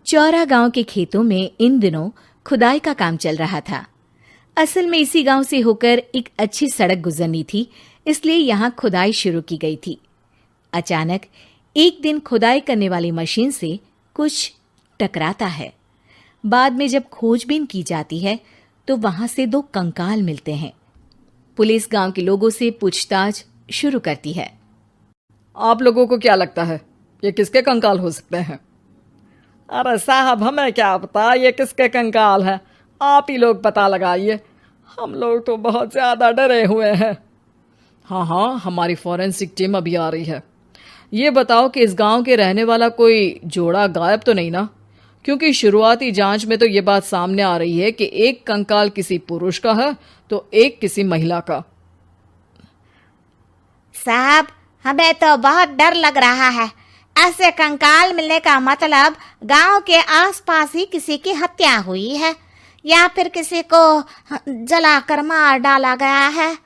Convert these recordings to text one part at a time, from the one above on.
चौरा गांव के खेतों में इन दिनों खुदाई का काम चल रहा था। असल में इसी गांव से होकर एक अच्छी सड़क गुजरनी थी, इसलिए यहाँ खुदाई शुरू की गई थी। अचानक एक दिन खुदाई करने वाली मशीन से कुछ टकराता है। बाद में जब खोजबीन की जाती है तो वहां से 2 कंकाल मिलते हैं। पुलिस गांव के लोगों से पूछताछ शुरू करती है। आप लोगों को क्या लगता है ये किसके कंकाल हो सकते हैं? अरे साहब, हमें क्या पता ये किसके कंकाल है, आप ही लोग पता लगाइए। हम लोग तो बहुत ज़्यादा डरे हुए हैं। हाँ, हमारी फॉरेंसिक टीम अभी आ रही है। ये बताओ कि इस गांव के रहने वाला कोई जोड़ा गायब तो नहीं ना? क्योंकि शुरुआती जांच में तो ये बात सामने आ रही है कि एक कंकाल किसी पुरुष का है तो एक किसी महिला का। साहब, हमें तो बहुत डर लग रहा है। ऐसे कंकाल मिलने का मतलब गांव के आसपास ही किसी की हत्या हुई है या फिर किसी को जलाकर मार डाला गया है।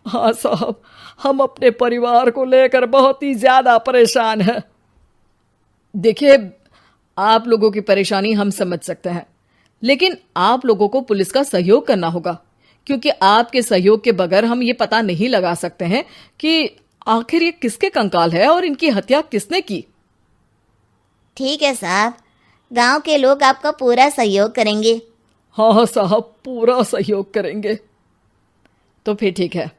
हाँ साहब, हम अपने परिवार को लेकर बहुत ही ज्यादा परेशान हैं। देखिए, आप लोगों की परेशानी हम समझ सकते हैं, लेकिन आप लोगों को पुलिस का सहयोग करना होगा, क्योंकि आपके सहयोग के बगैर हम ये पता नहीं लगा सकते हैं कि आखिर ये किसके कंकाल है और इनकी हत्या किसने की। ठीक है साहब, गांव के लोग आपका पूरा सहयोग करेंगे। हाँ साहब, पूरा सहयोग करेंगे। तो फिर ठीक है,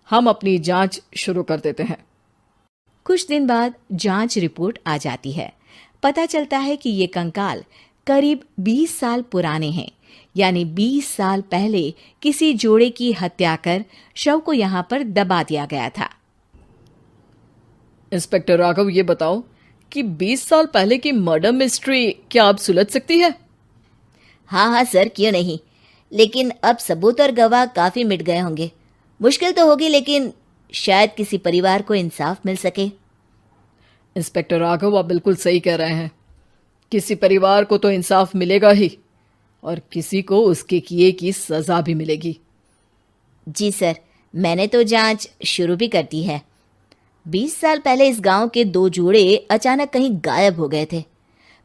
हम अपनी जांच शुरू कर देते हैं। कुछ दिन बाद जांच रिपोर्ट आ जाती है। पता चलता है कि ये कंकाल करीब 20 साल पुराने हैं, यानी 20 साल पहले किसी जोड़े की हत्या कर शव को यहाँ पर दबा दिया गया था। इंस्पेक्टर राघव, ये बताओ कि 20 साल पहले की मर्डर मिस्ट्री क्या अब सुलझ सकती है? हाँ सर, क्यों नहीं। लेकिन अब सबूत और गवाह काफी मिट गए होंगे। मुश्किल तो होगी, लेकिन शायद किसी परिवार को इंसाफ मिल सके। इंस्पेक्टर राघव, आप बिल्कुल सही कह रहे हैं। किसी परिवार को तो इंसाफ मिलेगा ही और किसी को उसके किए की सजा भी मिलेगी। जी सर, मैंने तो जांच शुरू भी कर दी है। 20 साल पहले इस गांव के 2 जोड़े अचानक कहीं गायब हो गए थे।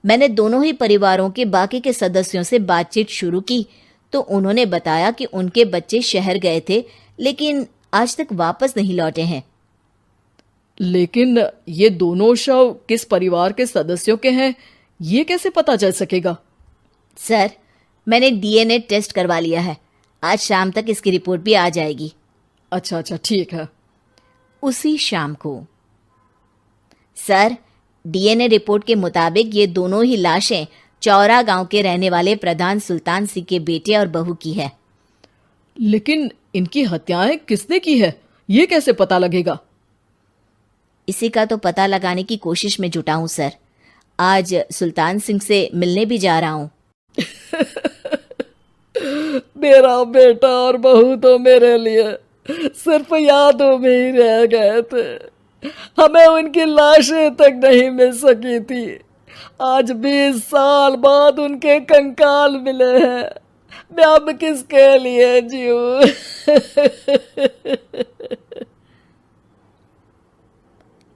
मैंने दोनों ही परिवारों के बाकी के सदस्यों से बातचीत शुरू की तो उन्होंने बताया कि उनके बच्चे शहर गए थे, लेकिन आज तक वापस नहीं लौटे हैं। लेकिन ये दोनों शव किस परिवार के सदस्यों के हैं, ये कैसे पता चल सकेगा? सर, मैंने डीएनए टेस्ट करवा लिया है। आज शाम तक इसकी रिपोर्ट भी आ जाएगी। अच्छा, ठीक है। उसी शाम को सर, डीएनए रिपोर्ट के मुताबिक ये दोनों ही लाशें चौरा गांव के रहने वाले प्रधान सुल्तान सिंह के बेटे और बहू की है। लेकिन इनकी हत्याएं किसने की है, ये कैसे पता लगेगा? इसी का तो पता लगाने की कोशिश में जुटा हूं सर। आज सुल्तान सिंह से मिलने भी जा रहा हूं। मेरा बेटा और बहू तो मेरे लिए सिर्फ यादों में ही रह गए थे। हमें उनकी लाशें तक नहीं मिल सकी थी। आज 20 साल बाद उनके कंकाल मिले हैं। मैं अब किसके लिए जीऊं?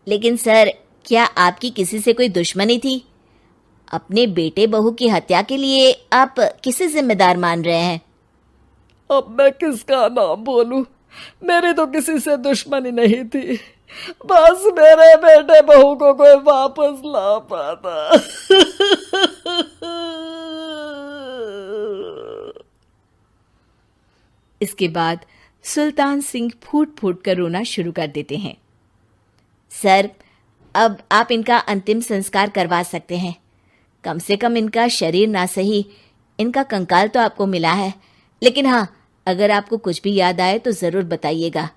लेकिन सर, क्या आपकी किसी से कोई दुश्मनी थी? अपने बेटे बहू की हत्या के लिए आप किसे जिम्मेदार मान रहे हैं? अब मैं किसका नाम बोलूं? मेरी तो किसी से दुश्मनी नहीं थी, बस मेरे बेटे बहू को कोई वापस ला पाता। इसके बाद सुल्तान सिंह फूट फूट कर रोना शुरू कर देते हैं। सर, अब आप इनका अंतिम संस्कार करवा सकते हैं। कम से कम इनका शरीर ना सही, इनका कंकाल तो आपको मिला है। लेकिन हाँ, अगर आपको कुछ भी याद आए तो जरूर बताइएगा।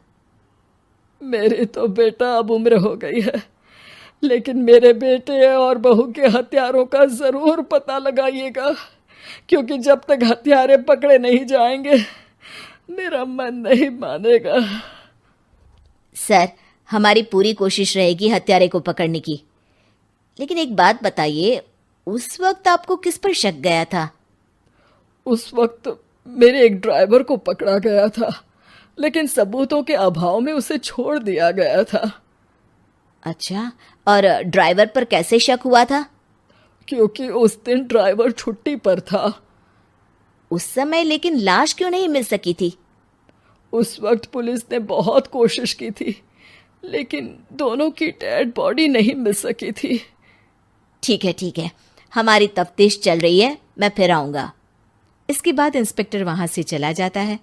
मेरी तो बेटा अब उम्र हो गई है, लेकिन मेरे बेटे और बहू के हत्यारों का जरूर पता लगाइएगा, क्योंकि जब तक हत्यारे पकड़े नहीं जाएंगे मेरा मन नहीं मानेगा। सर, हमारी पूरी कोशिश रहेगी हत्यारे को पकड़ने की। लेकिन एक बात बताइए, उस वक्त आपको किस पर शक गया था? उस वक्त मेरे एक ड्राइवर को पकड़ा गया था, लेकिन सबूतों के अभाव में उसे छोड़ दिया गया था। अच्छा, और ड्राइवर पर कैसे शक हुआ था? क्योंकि उस दिन ड्राइवर छुट्टी पर था। उस समय लेकिन लाश क्यों नहीं मिल सकी थी? उस वक्त पुलिस ने बहुत कोशिश की थी, लेकिन दोनों की डेड बॉडी नहीं मिल सकी थी। ठीक है, हमारी तफ्तीश चल रही है, मैं फिर आऊंगा। इसके बाद इंस्पेक्टर वहां से चला जाता है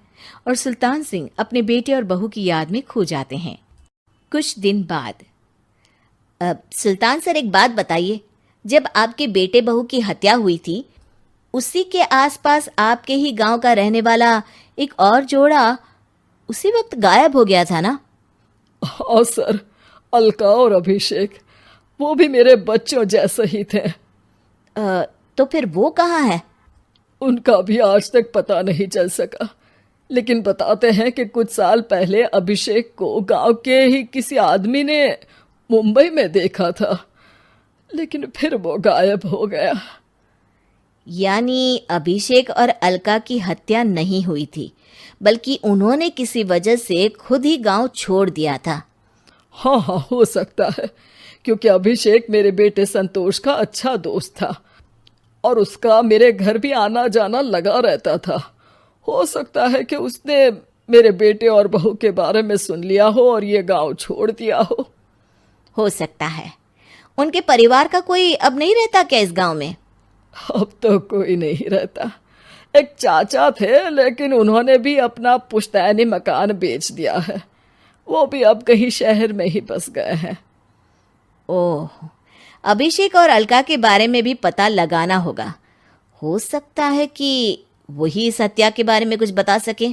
और सुल्तान सिंह अपने बेटे और बहू की याद में खो जाते हैं। कुछ दिन बाद सुल्तान सर, एक बात बताइए, जब आपके बेटे बहू की हत्या हुई थी, उसी के आसपास आपके ही गांव का रहने वाला एक और जोड़ा उसी वक्त गायब हो गया था ना? हाँ सर, अलका और अभिषेक, वो भी मेरे बच्चों जैसे ही थे। तो फिर वो कहाँ है? उनका भी आज तक पता नहीं चल सका, लेकिन बताते हैं कि कुछ साल पहले अभिषेक को गांव के ही किसी आदमी ने मुंबई में देखा था, लेकिन फिर वो गायब हो गया। यानी अभिषेक और अलका की हत्या नहीं हुई थी, बल्कि उन्होंने किसी वजह से खुद ही गांव छोड़ दिया था। हाँ, हो सकता है, क्योंकि अभिषेक मेरे बेटे संतोष का अच्छा दोस्त था और उसका मेरे घर भी आना जाना लगा रहता था। हो सकता है कि उसने मेरे बेटे और बहू के बारे में सुन लिया हो और ये गांव छोड़ दिया हो सकता है। उनके परिवार का कोई अब नहीं रहता क्या इस गांव में? अब तो कोई नहीं रहता। एक चाचा थे, लेकिन उन्होंने भी अपना पुश्तैनी मकान बेच दिया है। वो भी अब कहीं शहर में ही बस गए हैं। ओह, अभिषेक और अलका के बारे में भी पता लगाना होगा। हो सकता है कि वही इस हत्या के बारे में कुछ बता सके।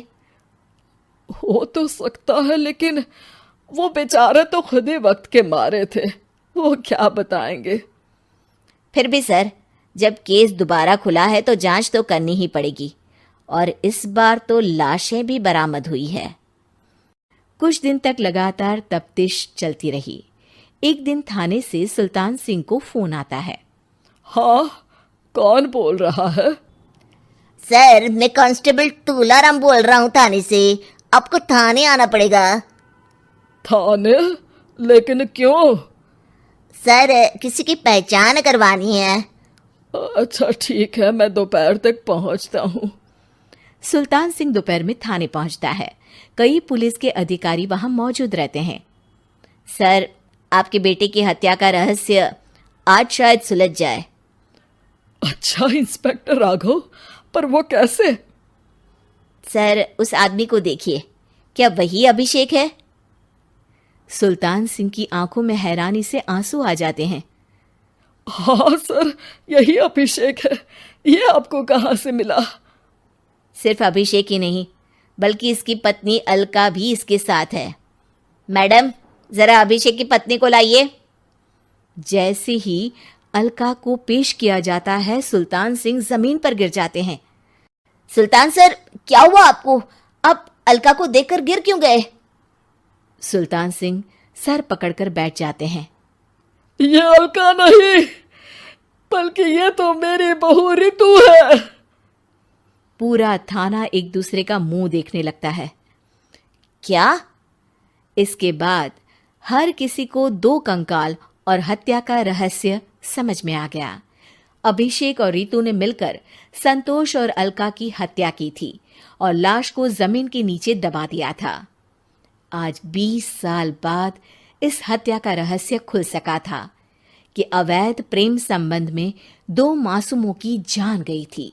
हो तो सकता है, लेकिन वो बेचारे तो खुद ही वक्त के मारे थे, वो क्या बताएंगे। फिर भी सर, जब केस दोबारा खुला है तो जांच तो करनी ही पड़ेगी, और इस बार तो लाशें भी बरामद हुई है। कुछ दिन तक लगातार तफ्तीश चलती रही। एक दिन थाने से सुल्तान सिंह को फोन आता है। हाँ, कौन बोल रहा है? सर, मैं कांस्टेबल तुलाराम बोल रहा हूँ थाने से। आपको थाने आना पड़ेगा। थाने? लेकिन क्यों? सर, किसी की पहचान करवानी है। अच्छा ठीक है, मैं दोपहर तक पहुंचता हूँ। सुल्तान सिंह दोपहर में थाने पहुंचता है। कई पुलिस के अधिकारी वहां मौजूद रहते हैं। सर, आपके बेटे की हत्या का रहस्य आज शायद सुलझ जाए। अच्छा इंस्पेक्टर राघव, पर वो कैसे? सर, उस आदमी को देखिए, क्या वही अभिषेक है? सुल्तान सिंह की आंखों में हैरानी से आंसू आ जाते हैं। हाँ सर, यही अभिषेक है। ये आपको कहाँ से मिला? सिर्फ अभिषेक ही नहीं, बल्कि इसकी पत्नी अलका भी इसके साथ है। मैडम, जरा अभिषेक की पत्नी को लाइए। जैसे ही अलका को पेश किया जाता है, सुल्तान सिंह जमीन पर गिर जाते हैं। सुल्तान सर, क्या हुआ आपको? आप अलका को देखकर गिर क्यों गए? सुल्तान सिंह सर पकड़कर बैठ जाते हैं। ये अलका नहीं, बल्कि ये तो मेरी बहू रितु है। पूरा थाना एक दूसरे का मुंह देखने लगता है। क्या? इसके बाद हर किसी को दो कंकाल और हत्या का रहस्य समझ में आ गया। अभिषेक और रितु ने मिलकर संतोष और अलका की हत्या की थी और लाश को जमीन के नीचे दबा दिया था। आज 20 साल बाद इस हत्या का रहस्य खुल सका था कि अवैध प्रेम संबंध में 2 मासूमों की जान गई थी।